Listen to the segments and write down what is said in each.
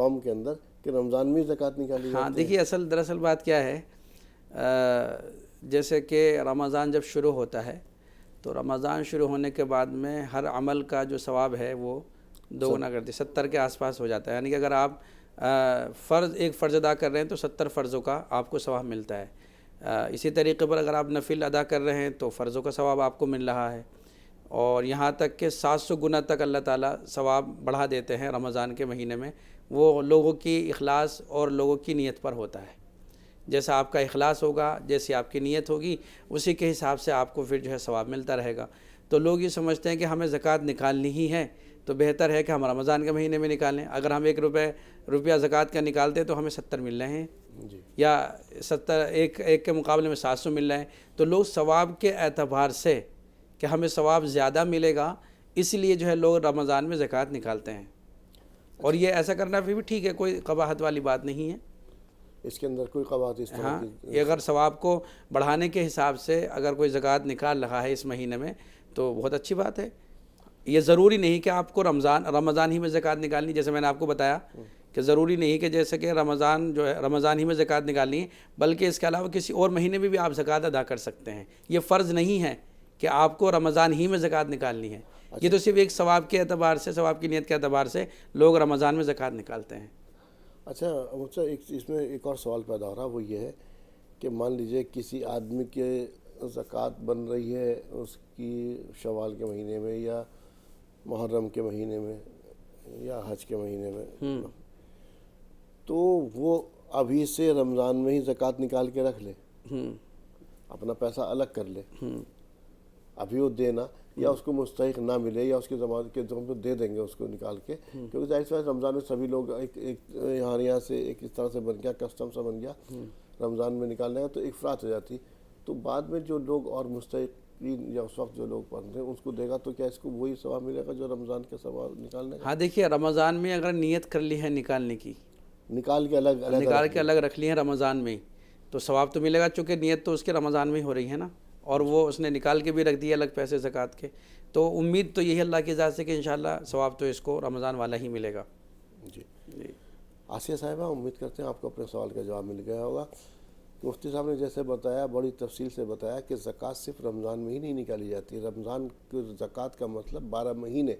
قوم کے اندر کہ رمضان میں زکوٰۃ نکالی ہاں جاتی ہے؟ دیکھیے دراصل بات کیا ہے، جیسے کہ رمضان جب شروع ہوتا ہے تو رمضان شروع ہونے کے بعد میں ہر عمل کا جو ثواب ہے وہ دوگنا کرتی 70 کے آس پاس ہو جاتا ہے، یعنی کہ اگر آپ ایک فرض ادا کر رہے ہیں تو 70 فرضوں کا آپ کو ثواب ملتا ہے۔ اسی طریقے پر اگر آپ نفل ادا کر رہے ہیں تو فرضوں کا ثواب آپ کو مل رہا ہے، اور یہاں تک کہ 700 گنا تک اللہ تعالیٰ ثواب بڑھا دیتے ہیں رمضان کے مہینے میں۔ وہ لوگوں کی اخلاص اور لوگوں کی نیت پر ہوتا ہے، جیسا آپ کا اخلاص ہوگا، جیسی آپ کی نیت ہوگی، اسی کے حساب سے آپ کو پھر جو ہے ثواب ملتا رہے گا۔ تو لوگ یہ سمجھتے ہیں کہ ہمیں زکوٰۃ نکالنی ہی ہے تو بہتر ہے کہ ہم رمضان کے مہینے میں نکالیں۔ اگر ہم روپیہ زکوٰۃ کا نکالتے تو ہمیں 70 مل رہے ہیں، جی یا 70 ایک کے مقابلے میں 700 مل رہے ہیں، تو لوگ ثواب کے اعتبار سے کہ ہمیں ثواب زیادہ ملے گا اس لیے جو ہے لوگ رمضان میں زکوٰۃ نکالتے ہیں، اور یہ ایسا کرنا پھر بھی ٹھیک ہے، کوئی قباحت والی بات نہیں ہے۔ اس کے اندر کوئی قواعد اس طرح ہاں، کی؟ یہ اگر ثواب کو بڑھانے کے حساب سے اگر کوئی زکوٰۃ نکال رہا ہے اس مہینے میں تو بہت اچھی بات ہے۔ یہ ضروری نہیں کہ آپ کو رمضان ہی میں زکوٰۃ نکالنی، جیسے میں نے آپ کو بتایا کہ ضروری نہیں کہ جیسے کہ رمضان ہی میں زکوٰۃ نکالنی ہے، بلکہ اس کے علاوہ کسی اور مہینے میں بھی آپ زکوٰۃ ادا کر سکتے ہیں۔ یہ فرض نہیں ہے کہ آپ کو رمضان ہی میں زکوٰۃ نکالنی ہے، یہ تو صرف ایک ثواب کے اعتبار سے، ثواب کی نیت کے اعتبار سے لوگ رمضان میں زکوٰۃ نکالتے ہیں۔ اچھا اس میں ایک اور سوال پیدا ہو رہا، وہ یہ ہے کہ مان لیجئے کسی آدمی کے زکوٰۃ بن رہی ہے اس کی شوال کے مہینے میں یا محرم کے مہینے میں یا حج کے مہینے میں، تو وہ ابھی سے رمضان میں ہی زکوٰۃ نکال کے رکھ لے، اپنا پیسہ الگ کر لے، ابھی وہ دینا، یا اس کو مستحق نہ ملے یا اس کے زمان کے پہ دے دیں گے اس کو نکال کے، کیونکہ ظاہر سی بات رمضان میں سبھی لوگ ایک یہاں سے ایک اس طرح سے بن گیا، کسٹم سا بن گیا رمضان میں نکالنے کا، تو ایک افراط ہو جاتی، تو بعد میں جو لوگ اور مستحقین یا اس وقت جو لوگ پڑھتے ہیں اس کو دے گا تو کیا اس کو وہی ثواب ملے گا جو رمضان کے ثواب نکالنے کا؟ ہاں دیکھیے، رمضان میں اگر نیت کر لی ہے نکالنے کی، نکال کے الگ رکھ لی ہے رمضان میں، تو ثواب تو ملے گا، چونکہ نیت تو اس کے رمضان میں ہی ہو رہی ہے نا، اور وہ اس نے نکال کے بھی رکھ دیے الگ پیسے زکوٰۃ کے، تو امید تو یہی اللہ کی ذات سے کہ انشاءاللہ ثواب تو اس کو رمضان والا ہی ملے گا۔ جی آسیہ صاحبہ، امید کرتے ہیں آپ کو اپنے سوال کا جواب مل گیا ہوگا۔ مفتی صاحب نے جیسے بتایا، بڑی تفصیل سے بتایا کہ زکوٰۃ صرف رمضان میں ہی نہیں نکالی جاتی، رمضان کی زکوٰۃ کا مطلب 12 مہینے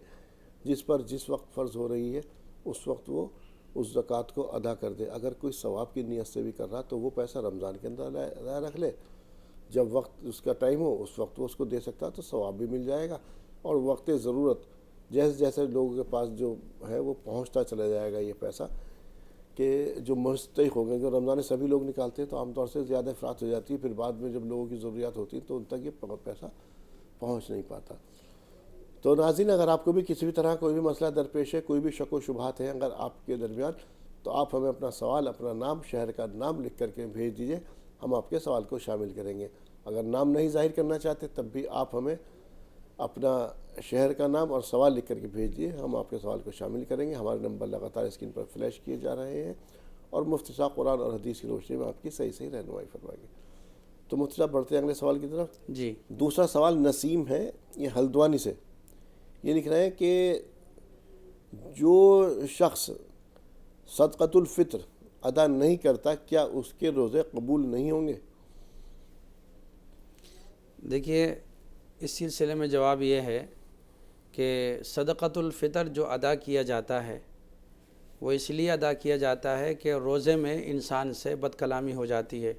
جس پر جس وقت فرض ہو رہی ہے اس وقت وہ اس زکوٰۃ کو ادا کر دے۔ اگر کوئی ثواب کی نیت سے بھی کر رہا تو وہ پیسہ رمضان کے اندر رکھ لے، جب وقت اس کا ٹائم ہو اس وقت وہ اس کو دے سکتا ہے تو ثواب بھی مل جائے گا، اور وقت ضرورت جیسے جیسے لوگوں کے پاس جو ہے وہ پہنچتا چلا جائے گا یہ پیسہ، کہ جو مستحق ہو گئے، جو رمضان میں سبھی لوگ نکالتے ہیں تو عام طور سے زیادہ افراط ہو جاتی ہے، پھر بعد میں جب لوگوں کی ضروریات ہوتی ہیں تو ان تک یہ پیسہ پہنچ نہیں پاتا۔ تو ناظرین، اگر آپ کو بھی کسی بھی طرح کوئی بھی مسئلہ درپیش ہے، کوئی بھی شک و شبہات ہیں اگر آپ کے درمیان، تو آپ ہمیں اپنا سوال، اپنا نام، شہر کا نام لکھ کر کے بھیج دیجئے، ہم آپ کے سوال کو شامل کریں گے۔ اگر نام نہیں ظاہر کرنا چاہتے تب بھی آپ ہمیں اپنا شہر کا نام اور سوال لکھ کر کے بھیج دیے، ہم آپ کے سوال کو شامل کریں گے۔ ہمارے نمبر لگاتار اسکرین پر فلیش کیے جا رہے ہیں، اور مفتی صاحب قرآن اور حدیث کی روشنی میں آپ کی صحیح رہنمائی فرمائیں گے۔ تو مفتی صاحب بڑھتے ہیں اگلے سوال کی طرف۔ جی، دوسرا سوال نسیم ہے، یہ ہلدوانی سے، یہ لکھ رہے ہیں کہ جو شخص صدقۃ الفطر ادا نہیں کرتا کیا اس کے روزے قبول نہیں ہوں گے؟ دیکھیے، اس سلسلے میں جواب یہ ہے کہ صدقۃ الفطر جو ادا کیا جاتا ہے وہ اس لیے ادا کیا جاتا ہے کہ روزے میں انسان سے بد کلامی ہو جاتی ہے،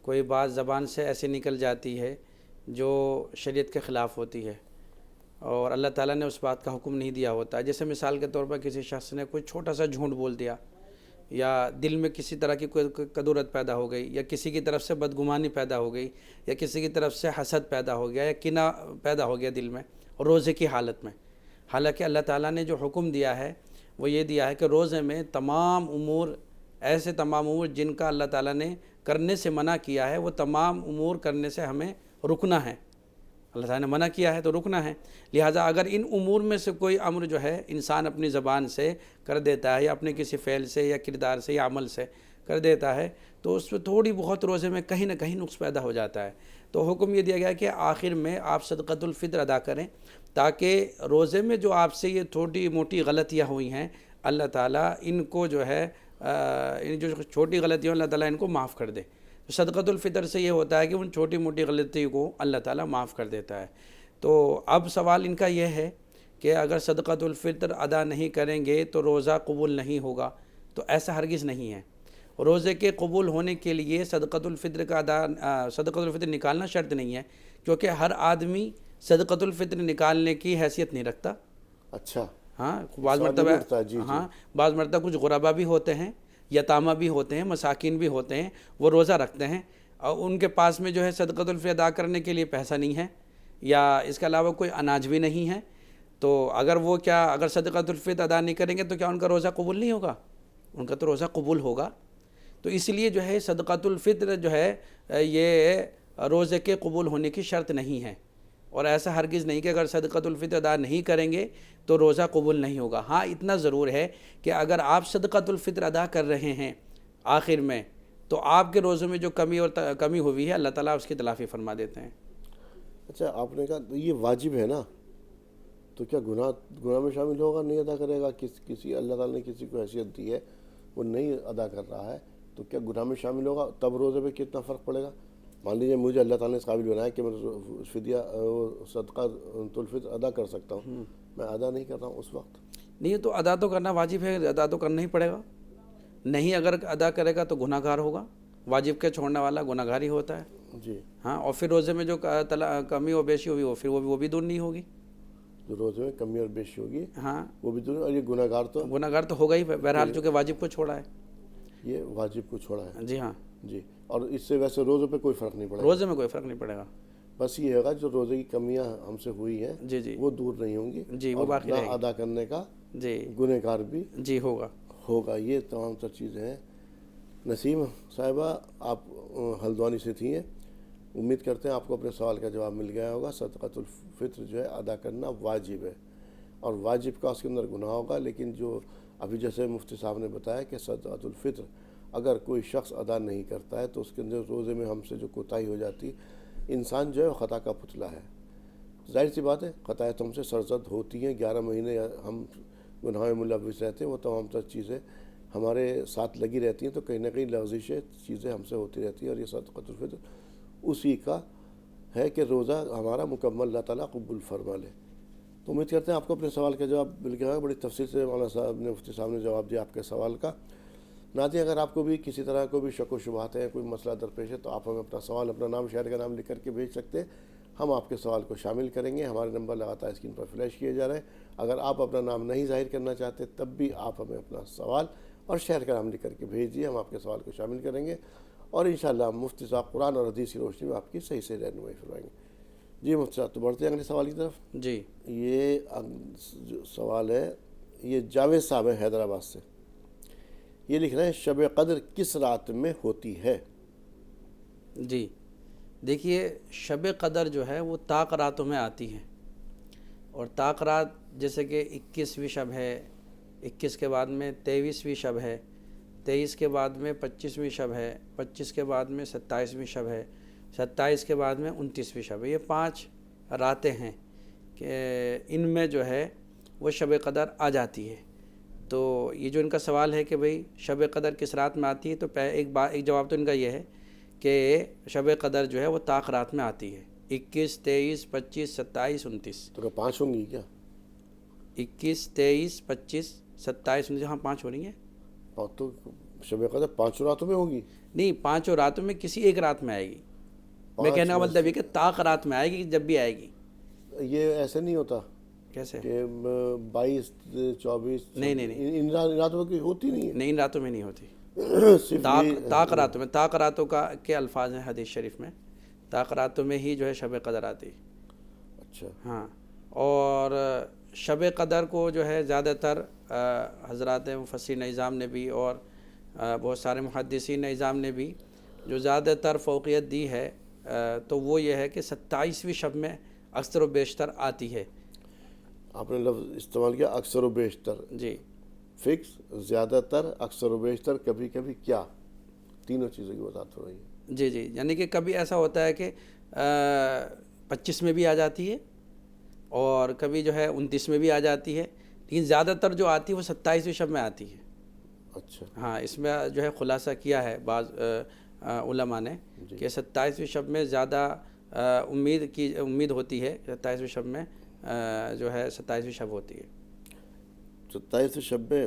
کوئی بات زبان سے ایسے نکل جاتی ہے جو شریعت کے خلاف ہوتی ہے، اور اللہ تعالیٰ نے اس بات کا حکم نہیں دیا ہوتا۔ جیسے مثال کے طور پر کسی شخص نے کوئی چھوٹا سا جھوٹ بول دیا، یا دل میں کسی طرح کی کوئی کدورت پیدا ہو گئی، یا کسی کی طرف سے بدگمانی پیدا ہو گئی، یا کسی کی طرف سے حسد پیدا ہو گیا، یا کینہ پیدا ہو گیا دل میں روزے کی حالت میں۔ حالانکہ اللہ تعالیٰ نے جو حکم دیا ہے وہ یہ دیا ہے کہ روزے میں تمام امور، ایسے تمام امور جن کا اللہ تعالیٰ نے کرنے سے منع کیا ہے، وہ تمام امور کرنے سے ہمیں رکنا ہے۔ اللہ تعالیٰ نے منع کیا ہے تو رکنا ہے، لہٰذا اگر ان امور میں سے کوئی امر جو ہے انسان اپنی زبان سے کر دیتا ہے، یا اپنے کسی فعل سے یا کردار سے یا عمل سے کر دیتا ہے، تو اس پہ تھوڑی بہت روزے میں کہیں نہ کہیں نقص پیدا ہو جاتا ہے۔ تو حکم یہ دیا گیا کہ آخر میں آپ صدقۃ الفطر ادا کریں، تاکہ روزے میں جو آپ سے یہ تھوڑی موٹی غلطیاں ہوئی ہیں اللہ تعالیٰ ان کو جو ہے ان جو چھوٹی غلطیوں اللہ تعالیٰ ان کو معاف کر دے. تو صدقۃ الفطر سے یہ ہوتا ہے کہ ان چھوٹی موٹی غلطیوں کو اللہ تعالیٰ معاف کر دیتا ہے. تو اب سوال ان کا یہ ہے کہ اگر صدقۃ الفطر ادا نہیں کریں گے تو روزہ قبول نہیں ہوگا. تو ایسا ہرگز نہیں ہے. روزے کے قبول ہونے کے لیے صدقۃ الفطر کا صدقۃ الفطر نکالنا شرط نہیں ہے، کیونکہ ہر آدمی صدقۃ الفطر نکالنے کی حیثیت نہیں رکھتا. اچھا. ہاں بعض سوال مرتبہ یہ اٹھتا ہے، جی جی. ہاں بعض مرتبہ کچھ غربا بھی ہوتے ہیں، یتامہ بھی ہوتے ہیں، مساکین بھی ہوتے ہیں، وہ روزہ رکھتے ہیں اور ان کے پاس میں جو ہے صدقۃ الفطر ادا کرنے کے لیے پیسہ نہیں ہے یا اس کے علاوہ کوئی اناج بھی نہیں ہے. تو اگر صدقۃ الفطر ادا نہیں کریں گے تو کیا ان کا روزہ قبول نہیں ہوگا؟ ان کا تو روزہ قبول ہوگا. تو اس لیے جو ہے صدقۃ الفطر جو ہے یہ روزے کے قبول ہونے کی شرط نہیں ہے. اور ایسا ہرگز نہیں کہ اگر صدقۃ الفطر ادا نہیں کریں گے تو روزہ قبول نہیں ہوگا. ہاں اتنا ضرور ہے کہ اگر آپ صدقۃ الفطر ادا کر رہے ہیں آخر میں تو آپ کے روزوں میں جو کمی ہوئی ہے اللہ تعالیٰ اس کی تلافی فرما دیتے ہیں. اچھا، آپ نے کہا یہ واجب ہے نا، تو کیا گناہ میں شامل ہوگا؟ نہیں ادا کرے گا، کسی اللہ تعالیٰ نے کسی کو حیثیت دی ہے وہ نہیں ادا کر رہا ہے تو کیا گناہ میں شامل ہوگا؟ تب روزے پہ کتنا فرق پڑے گا؟ مان لیجیے مجھے اللہ تعالیٰ نے اس قابل بنایا کہ میں فدیہ صدقۃ الفطر ادا کر سکتا ہوں، میں ادا نہیں کر رہا ہوں اس وقت. نہیں تو ادا تو کرنا واجب ہے، ادا تو کرنا ہی پڑے گا. نہیں اگر ادا کرے گا تو گناہ گار ہوگا. واجب کے چھوڑنے والا گناہ گار ہی ہوتا ہے. جی ہاں اور پھر روزے میں جو کمی و بیشی ہوئی وہ بھی دور نہیں ہوگی. جو روزے میں کمی اور بیشی ہوگی ہاں وہ بھی اور یہ گناہ گار تو ہوگا ہی بہرحال، چونکہ واجب کو چھوڑا ہے. یہ واجب کو چھوڑا ہے. جی ہاں جی. اور اس سے ویسے روزوں پہ کوئی فرق نہیں پڑے گا. روزے میں کوئی فرق نہیں پڑے گا. بس یہ ہوگا جو روزے کی کمیاں ہم سے ہوئی ہیں جی جی وہ دور نہیں ہوں گی. جی وہ اور باقی نہ رہے گی. ادا کرنے کا جی گنہ گار بھی جی ہوگا. یہ تمام تر چیزیں ہیں. نسیم صاحبہ، آپ ہلدوانی سے تھی ہیں، امید کرتے ہیں آپ کو اپنے سوال کا جواب مل گیا ہوگا. صدقۃ الفطر جو ہے ادا کرنا واجب ہے اور واجب کا اس کے اندر گناہ ہوگا. لیکن جو ابھی جیسے مفتی صاحب نے بتایا کہ صدقۃ الفطر اگر کوئی شخص ادا نہیں کرتا ہے تو اس کے اندر روزے میں ہم سے جو کوتاہی ہو جاتی، انسان جو ہے وہ خطا کا پتلا ہے. ظاہر سی بات ہے خطائیں تو ہم سے سرزد ہوتی ہیں. 11 مہینے ہم گناہ میں ملوث رہتے ہیں، وہ تمام تر چیزیں ہمارے ساتھ لگی رہتی ہیں، تو کہیں نہ کہیں لغزشیں چیزیں ہم سے ہوتی رہتی ہیں. اور یہ صدقۃ الفطر اسی کا ہے کہ روزہ ہمارا مکمل اللہ تعالیٰ قبول فرما لے. تو امید کرتے ہیں آپ کو اپنے سوال کا جواب مل گیا ہے. بڑی تفصیل سے مولانا صاحب نے، مفتی صاحب نے جواب دیا آپ کے سوال کا. ناظرین، اگر آپ کو بھی کسی طرح کوئی بھی شک و شبہات ہیں، کوئی مسئلہ درپیش ہے تو آپ ہمیں اپنا سوال، اپنا نام، شہر کا نام لکھ کر کے بھیج سکتے ہیں. ہم آپ کے سوال کو شامل کریں گے. ہمارے نمبر لگاتار اسکرین پر فلیش کیے جا رہے ہیں. اگر آپ اپنا نام نہیں ظاہر کرنا چاہتے تب بھی آپ ہمیں اپنا سوال اور شہر کا نام لکھ کر کے بھیج دیے. ہم آپ کے سوال کو شامل کریں گے اور انشاءاللہ مفتی صاحب قرآن اور حدیث کی روشنی میں آپ کی صحیح رہنمائی فرمائیں گے. جی مفتی صاحب، تو بڑھتے ہیں اگلے سوال کی طرف. جی یہ جو سوال ہے یہ جاوید صاحب ہیں حیدرآباد سے. یہ لکھ رہے ہیں شب قدر کس رات میں ہوتی ہے؟ جی دیکھیے، شب قدر جو ہے وہ طاق راتوں میں آتی ہے. اور طاق رات جیسے کہ 21ویں شب ہے، 21 کے بعد میں 23ویں شب ہے، 23 کے بعد میں 25ویں شب ہے، 25 کے بعد میں 27ویں شب ہے، 27 کے بعد میں 29ویں شب ہے. یہ 5 راتیں ہیں کہ ان میں جو ہے وہ شب قدر آ جاتی ہے. تو یہ جو ان کا سوال ہے کہ بھئی شب قدر کس رات میں آتی ہے، تو ایک جواب تو ان کا یہ ہے کہ شب قدر جو ہے وہ طاق رات میں آتی ہے. 21 23 25 27 29. تو کیا 5 ہوں گی کیا؟ 21 23 25 27 29. ہاں 5 ہو رہی ہیں. اور تو شب قدر 5 راتوں میں ہوگی؟ نہیں، 5 راتوں میں کسی ایک رات میں آئے گی. میں کہنے کا مطلب یہ کہ طاق رات میں آئے گی جب بھی آئے گی. یہ ایسے نہیں ہوتا کیسے؟ کہ 22 24 نہیں ان راتوں کی ہوتی نہیں ہے. نہیں، ان راتوں میں نہیں ہوتی. صرف طاق راتوں میں، طاق راتوں کے الفاظ ہیں حدیث شریف میں، طاق راتوں میں ہی جو ہے شب قدر آتی. اچھا. ہاں. اور شب قدر کو جو ہے زیادہ تر حضرات مفسرین اعظام نے بھی اور بہت سارے محدثین اعظام نے بھی جو زیادہ تر فوقیت دی ہے تو وہ یہ ہے کہ 27ویں شب میں اکثر و بیشتر آتی ہے. آپ نے لفظ استعمال کیا اکثر و بیشتر. جی. فکس، زیادہ تر، اکثر و بیشتر، کبھی کبھی، کیا، تینوں چیزوں کی وضاحت ہو رہی ہے. جی جی، یعنی کہ کبھی ایسا ہوتا ہے کہ 25 میں بھی آ جاتی ہے اور کبھی جو ہے 29 میں بھی آ جاتی ہے. لیکن زیادہ تر جو آتی ہے وہ 27ویں شب میں آتی ہے. اچھا ہاں اس میں جو ہے خلاصہ کیا ہے بعض علماء نے کہ 27ویں شب میں زیادہ امید ہوتی ہے. 27ویں شب میں جو ہے 27ویں شب ہوتی ہے. 27 شب میں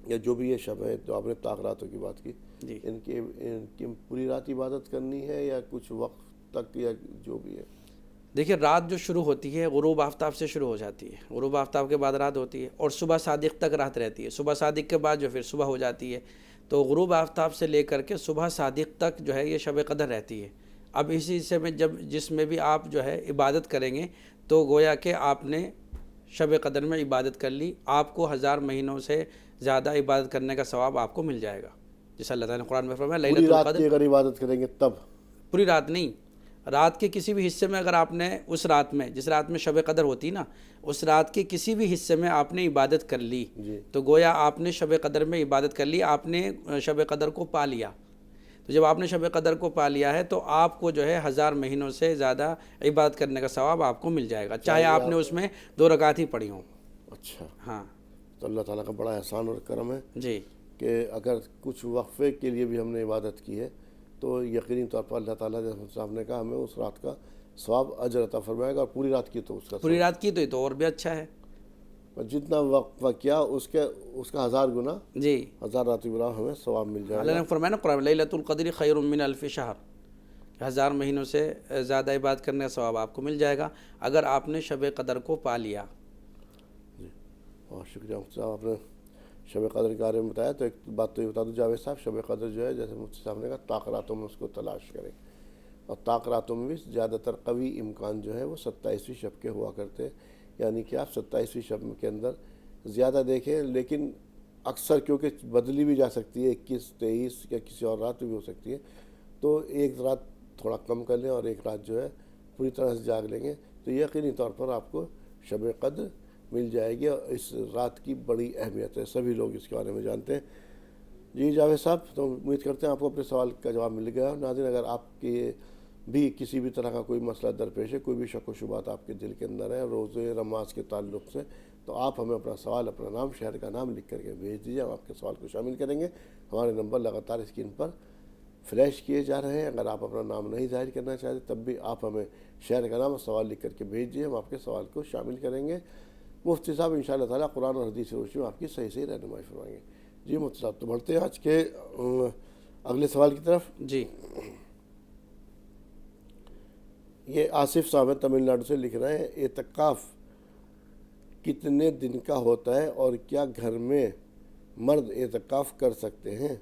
یا جو بھی یہ شب ہے تو آپ نے طاق راتوں کی بات کی, جی ان کی پوری رات عبادت کرنی ہے یا کچھ وقت تک یا جو بھی ہے؟ دیکھیے رات جو شروع ہوتی ہے غروب آفتاب سے شروع ہو جاتی ہے, غروب آفتاب کے بعد رات ہوتی ہے اور صبح صادق تک رات رہتی ہے. صبح صادق کے بعد جو پھر صبح ہو جاتی ہے. تو غروب آفتاب سے لے کر کے صبح صادق تک جو ہے یہ شب قدر رہتی ہے. اب اسی حصے میں جس میں بھی آپ جو ہے عبادت کریں گے تو گویا کہ آپ نے شب قدر میں عبادت کر لی, آپ کو 1000 مہینوں سے زیادہ عبادت کرنے کا ثواب آپ کو مل جائے گا. جیسا اللہ تعالیٰ نے قرآن میں فرمایا پوری لیلۃ رات القدر. کی اگر عبادت کریں گے تب؟ پوری رات نہیں, رات کے کسی بھی حصے میں اگر آپ نے اس رات میں جس رات میں شب قدر ہوتی نا اس رات کے کسی بھی حصے میں آپ نے عبادت کر لی جی تو گویا آپ نے شب قدر میں عبادت کر لی, آپ نے شب قدر کو پا لیا. تو جب آپ نے شب قدر کو پا لیا ہے تو آپ کو جو ہے 1000 مہینوں سے زیادہ عبادت کرنے کا ثواب آپ کو مل جائے گا, چاہے آپ نے اس میں 2 رکعت ہی پڑھی ہوں. اچھا, ہاں تو اللہ تعالیٰ کا بڑا احسان اور کرم ہے جی کہ اگر کچھ وقفے کے لیے بھی ہم نے عبادت کی ہے تو یقینی طور پر اللہ تعالیٰ جیسے صاحب نے کہا ہمیں اس رات کا ثواب اجر عطا فرمائے گا, اور پوری رات کی تو اس کا پوری رات کی تو یہ تو اور بھی اچھا ہے. جتنا وقفہ کیا اس کا 1000 گنا, جی 1000 رات گنا ہمیں ثواب مل جائے اللہ گا. نے فرمایا نا قرآن لیلۃ القدر خیر من الف شہر, 1000 مہینوں سے زیادہ عبادت کرنے کا ثواب آپ کو مل جائے گا اگر آپ نے شب قدر کو پا لیا. جی بہت شکریہ مفتی صاحب, آپ نے شب قدر کے بارے میں بتایا. تو ایک بات تو یہ بتا دوں جاوید صاحب, شب قدر جو ہے جیسے مفتی صاحب نے کہا طاق راتوں میں اس کو تلاش کریں, اور طاق راتوں میں بھی زیادہ تر قوی امکان جو ہے وہ 27ویں شب کے ہوا کرتے ہیں. یعنی کہ آپ 27ویں شب کے اندر زیادہ دیکھیں, لیکن اکثر کیونکہ بدلی بھی جا سکتی ہے 21, 23 یا کسی اور رات بھی ہو سکتی ہے, تو ایک رات تھوڑا کم کر لیں اور ایک رات جو ہے پوری طرح سے جاگ لیں گے تو یقینی طور پر آپ کو شب قدر مل جائے گی. اور اس رات کی بڑی اہمیت ہے, سبھی لوگ اس کے بارے میں جانتے ہیں. جی جاوید صاحب, تو امید کرتے ہیں آپ کو اپنے سوال کا جواب مل گیا. ناظرین, اگر آپ کے بھی کسی بھی طرح کا کوئی مسئلہ درپیش ہے, کوئی بھی شک و شبہات آپ کے دل کے اندر ہے روزے رماز کے تعلق سے, تو آپ ہمیں اپنا سوال, اپنا نام, شہر کا نام لکھ کر کے بھیج دیجیے. ہم آپ کے سوال کو شامل کریں گے. ہمارے نمبر لگاتار اسکرین پر فلیش کیے جا رہے ہیں. اگر آپ اپنا نام نہیں ظاہر کرنا چاہتے تب بھی آپ ہمیں شہر کا نام اور سوال لکھ کر کے بھیج دیجیے, ہم آپ کے سوال کو شامل کریں گے. مفتی صاحب انشاءاللہ تعالیٰ قرآن اور حدیث روشنی میں آپ کی صحیح رہنمائی فرمائیں گے. جی مفتی صاحب, تو بڑھتے ہیں آج کے اگلے سوال کی طرف. جی یہ آصف صاحب تمل ناڈو سے لکھ رہے ہیں, اعتکاف کتنے دن کا ہوتا ہے اور کیا گھر میں مرد اعتکاف کر سکتے ہیں؟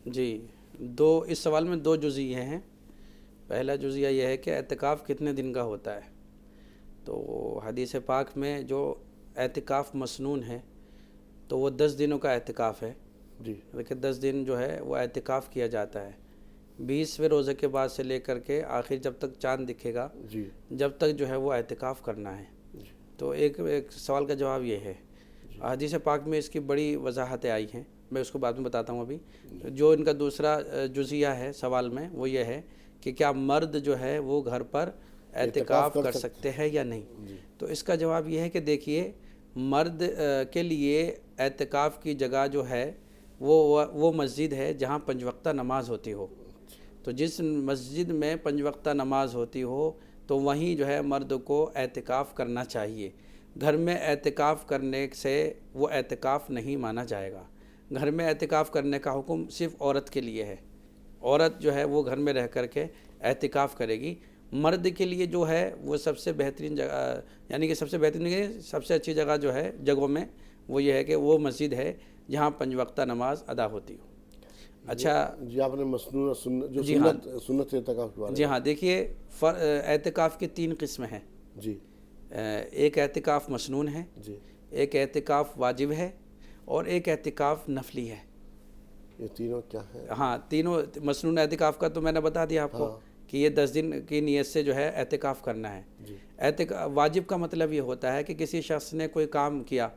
جی اس سوال میں 2 جزئیے ہیں. پہلا جزیہ یہ ہے کہ اعتکاف کتنے دن کا ہوتا ہے. تو حدیث پاک میں جو اعتکاف مسنون ہے تو وہ 10 دنوں کا اعتکاف ہے. جی دیکھیں 10 دن جو ہے وہ اعتکاف کیا جاتا ہے. 20ویں روزے کے بعد سے لے کر کے آخر جب تک چاند دکھے گا جی جب تک جو ہے وہ اعتکاف کرنا ہے. تو ایک سوال کا جواب یہ ہے. حدیث پاک میں اس کی بڑی وضاحتیں آئی ہیں, میں اس کو بعد میں بتاتا ہوں. ابھی جو ان کا دوسرا جزیہ ہے سوال میں وہ یہ ہے کہ کیا مرد جو ہے وہ گھر پر اعتکاف کر سکتے ہیں یا نہیں. تو اس کا جواب یہ ہے کہ دیکھیے مرد کے لیے اعتکاف کی جگہ جو ہے وہ مسجد ہے جہاں 5 وقتہ نماز ہوتی ہو. تو جس مسجد میں 5 وقتہ نماز ہوتی ہو تو وہیں جو ہے مرد کو اعتکاف کرنا چاہیے. گھر میں اعتکاف کرنے سے وہ اعتکاف نہیں مانا جائے گا. گھر میں اعتکاف کرنے کا حکم صرف عورت کے لیے ہے. عورت جو ہے وہ گھر میں رہ کر کے اعتکاف کرے گی. مرد کے لیے جو ہے وہ سب سے بہترین جگہ, یعنی کہ سب سے بہترین سب سے اچھی جگہ جو ہے جگہوں میں وہ یہ ہے کہ وہ مسجد ہے جہاں 5 وقتہ نماز ادا ہوتی ہو. اچھا جی, آپ نے مسنون جو جی ہاں سنت اعتکاف کے بارے میں. جی ہاں, دیکھیے اعتکاف کی 3 قسمیں ہیں. جی ایک اعتکاف مسنون ہے, جی ایک اعتکاف واجب ہے اور ایک اعتکاف نفلی ہے. یہ تینوں کیا ہیں؟ ہاں تینوں. مسنون اعتکاف کا تو میں نے بتا دیا آپ کو کہ یہ 10 دن کی نیت سے جو ہے اعتکاف کرنا ہے. واجب کا مطلب یہ ہوتا ہے کہ کسی شخص نے کوئی کام کیا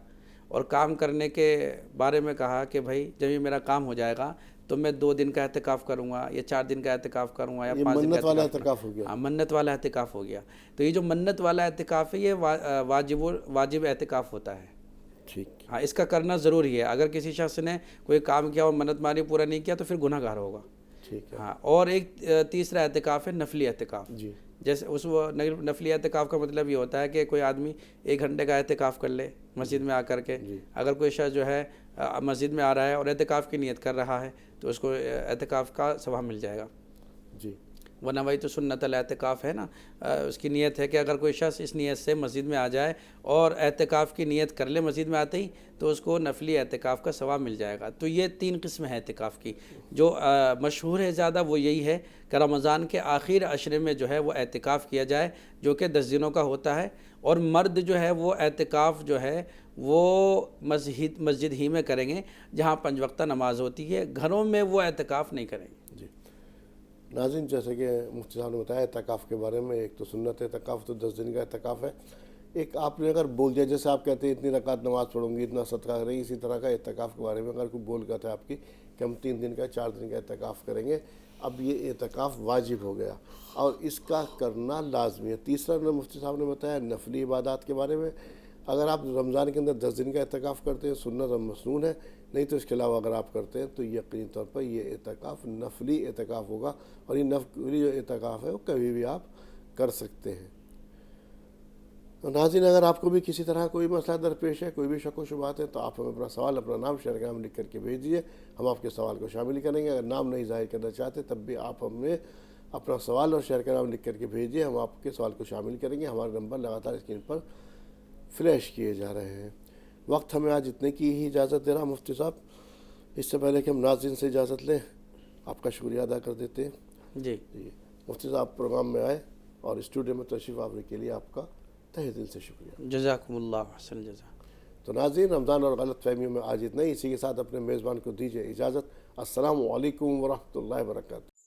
اور کام کرنے کے بارے میں کہا کہ بھائی جب یہ میرا کام ہو جائے گا تو میں 2 دن کا اعتکاف کروں گا یا 4 دن کا اعتکاف کروں گا یا 5 دن کا منت والا اعتکاف ہو گیا. ہاں, منت والا اعتکاف ہو گیا. تو یہ جو منت والا اعتکاف ہے یہ واجب اعتکاف ہوتا ہے. ٹھیک ہاں اس کا کرنا ضروری ہے. اگر کسی شخص نے کوئی کام کیا اور منت مانی پورا نہیں کیا تو پھر گناہ گار ہوگا. ٹھیک ہے. ہاں اور ایک تیسرا اعتکاف ہے نفلی اعتکاف. جی جیسے اس نفلی اعتکاف کا مطلب یہ ہوتا ہے کہ کوئی آدمی 1 گھنٹے کا اعتکاف کر لے مسجد میں آ کر کے. اگر کوئی شخص جو ہے مسجد میں آ رہا ہے اور اعتکاف کی نیت کر رہا ہے تو اس کو اعتکاف کا ثواب مل جائے گا. جی ونویت سنت الاعتکاف ہے نا, اس کی نیت ہے کہ اگر کوئی شخص اس نیت سے مسجد میں آ جائے اور اعتکاف کی نیت کر لے مسجد میں آتے ہی تو اس کو نفلی اعتکاف کا ثواب مل جائے گا. تو یہ 3 قسم ہے اعتکاف کی. جو مشہور ہے زیادہ وہ یہی ہے کہ رمضان کے آخر عشرے میں جو ہے وہ اعتکاف کیا جائے جو کہ 10 دنوں کا ہوتا ہے. اور مرد جو ہے وہ اعتکاف جو ہے وہ مسجد ہی میں کریں گے جہاں 5 وقتہ نماز ہوتی ہے. گھروں میں وہ اعتکاف نہیں کریں گے. جی ناظرین, جیسے کہ مفتی صاحب نے بتایا اعتکاف کے بارے میں, ایک تو سنت اعتکاف تو 10 دن کا اعتکاف ہے. ایک آپ نے اگر بول دیا, جیسے آپ کہتے ہیں اتنی رکعت نماز پڑھوں گی, اتنا صدقہ کریں گے, اسی طرح کا اعتکاف کے بارے میں اگر کوئی بول کہتا ہے آپ کی کہ ہم 3 دن کا 4 دن کا اعتکاف کریں گے, اب یہ اعتکاف واجب ہو گیا اور اس کا کرنا لازمی ہے. تیسرا مفتی صاحب نے بتایا نفلی عبادات کے بارے میں. اگر آپ رمضان کے اندر 10 دن کا اعتکاف کرتے ہیں سنت اور مسنون ہے, نہیں تو اس کے علاوہ اگر آپ کرتے ہیں تو یقینی طور پر یہ اعتکاف نفلی اعتکاف ہوگا اور یہ نفلی جو اعتکاف ہے وہ کبھی بھی آپ کر سکتے ہیں. ناظرین, اگر آپ کو بھی کسی طرح کوئی مسئلہ درپیش ہے, کوئی بھی شک و شبہات ہے, تو آپ ہمیں اپنا سوال, اپنا نام شہر کا نام لکھ کر کے بھیج دیجیے. ہم آپ کے سوال کو شامل کریں گے. اگر نام نہیں ظاہر کرنا چاہتے تب بھی آپ ہمیں اپنا سوال اور شہر کا نام لکھ کر کے بھیجیے. ہم آپ کے سوال کو شامل کریں گے. ہمارے نمبر لگاتار اسکرین پر فلیش کیے جا رہے ہیں. وقت ہمیں آج اتنے کی ہی اجازت دے رہا مفتی صاحب. اس سے پہلے کہ ہم ناظرین سے اجازت لیں, آپ کا شکریہ ادا کر دیتے ہیں. جی مفتی صاحب پروگرام میں آئے اور اسٹوڈیو میں تشریف آوری کے لیے آپ کا تہہ دل سے شکریہ. جزاکم اللہ حسن جزا. تو ناظرین, رمضان اور غلط فہمیوں میں آج اتنا ہی. اسی کے ساتھ اپنے میزبان کو دیجیے اجازت. السلام علیکم ورحمۃ اللہ وبرکاتہ.